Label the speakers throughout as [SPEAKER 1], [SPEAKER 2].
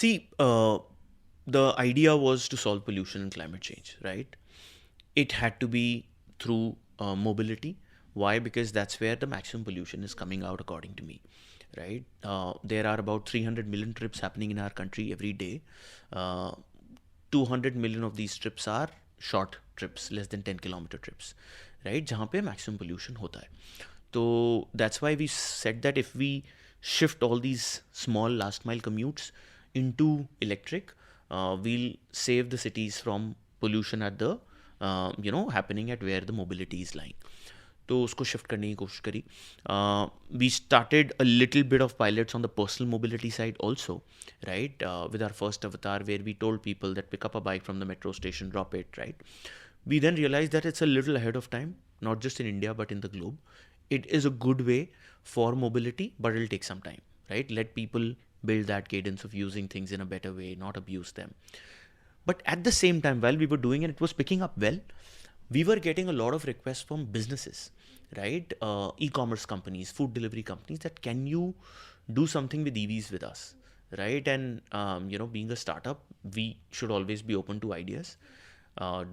[SPEAKER 1] See, the idea was to solve pollution and climate change, right? It had to be through mobility. Why? Because that's where the maximum pollution is coming out, according to me, right? There are about 300 million trips happening in our country every day. Uh, 200 million of these trips are short trips, less than 10-kilometer trips, right? जहाँ पे maximum pollution होता है. So that's why we said that if we shift all these small last mile commutes into electric, we'll save the cities from pollution at the happening at where the mobility is lying. तो उसको shift करने की कोशिश करी. We started a little bit of pilots on the personal mobility side also, right, with our first avatar where we told people that pick up a bike from the metro station, drop it, right. We then realized that it's a little ahead of time, not just in India but in the globe. It is a good way for mobility, but it'll take some time, right? Let people build that cadence of using things in a better way, not abuse them. But at the same time, while we were doing it, it was picking up well. We were getting a lot of requests from businesses, right? E-commerce companies, food delivery companies, that can you do something with EVs with us, right? And being a startup, we should always be open to ideas.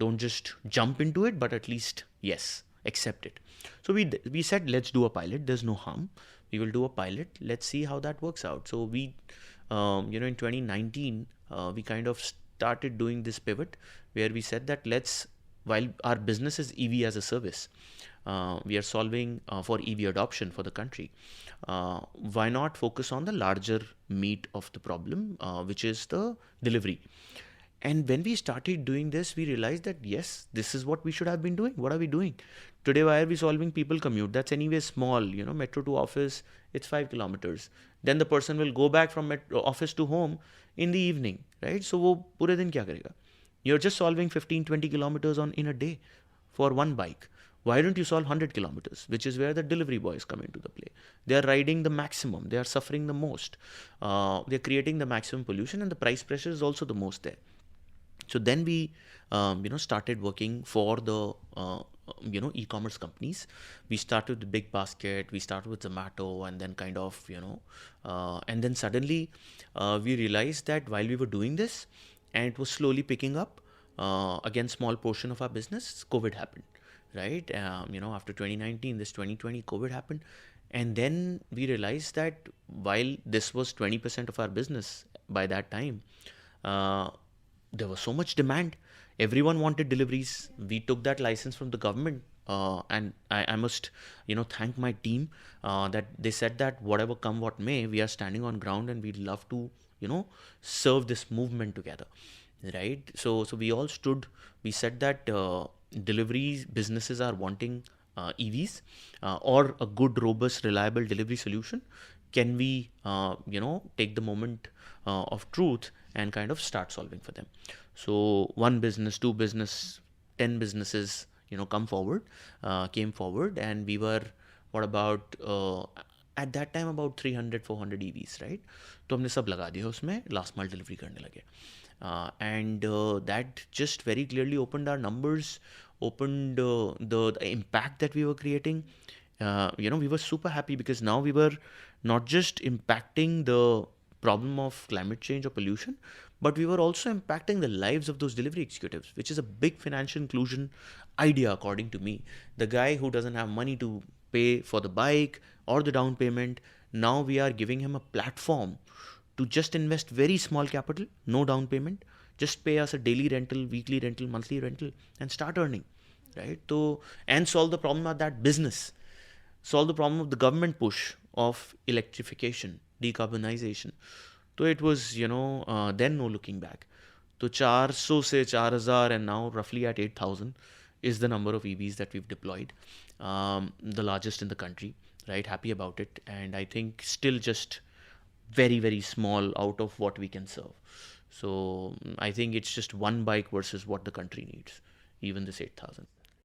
[SPEAKER 1] Don't just jump into it, but at least, yes, accept it. So we said, let's do a pilot. There's no harm. We will do a pilot. Let's see how that works out. So we, in 2019, we kind of started doing this pivot where we said that while our business is EV as a service, we are solving for EV adoption for the country. Why not focus on the larger meat of the problem, which is the delivery? And when we started doing this, we realized that yes, this is what we should have been doing. What are we doing? Today, why are we solving people commute? That's anyway small, metro to office, it's 5 kilometers. Then the person will go back from office to home in the evening, right? So वो पूरे दिन क्या करेगा? You're just solving 15, 20 kilometers in a day for one bike. Why don't you solve 100 kilometers, which is where the delivery boys come into the play? They are riding the maximum. They are suffering the most. They're creating the maximum pollution, and the price pressure is also the most there. So then we, started working for the, e-commerce companies. We started with Big Basket, we started with Zomato, and then kind of, and then suddenly we realized that while we were doing this, and it was slowly picking up, again, small portion of our business, COVID happened, right? After 2019, this 2020, COVID happened. And then we realized that while this was 20% of our business by that time, there was so much demand. Everyone wanted deliveries. We took that license from the government, and I must, thank my team that they said that whatever come what may, we are standing on ground and we'd love to, serve this movement together, right? So we all stood. We said that deliveries businesses are wanting EVs, or a good, robust, reliable delivery solution. Can we, take the moment of truth and kind of start solving for them? So one business, two business, 10 businesses, came forward, and we were, what about, at that time about 300, 400 EVs, right? तो हमने सब लगा दिया उसमें, last mile delivery करने लगे. And that just very clearly opened our numbers, opened the impact that we were creating. We were super happy because now we were not just impacting the problem of climate change or pollution, but we were also impacting the lives of those delivery executives, which is a big financial inclusion idea, according to me. The guy who doesn't have money to pay for the bike or the down payment, now we are giving him a platform to just invest very small capital, no down payment, just pay us a daily rental, weekly rental, monthly rental, and start earning, right? So, and solve the problem of that business, solve the problem of the government push of electrification, decarbonization. So it was, then no looking back. So 400 se 4,000 and now roughly at 8,000 is the number of EVs that we've deployed, the largest in the country, right? Happy about it. And I think still just very, very small out of what we can serve. So I think it's just one bike versus what the country needs, even this 8,000.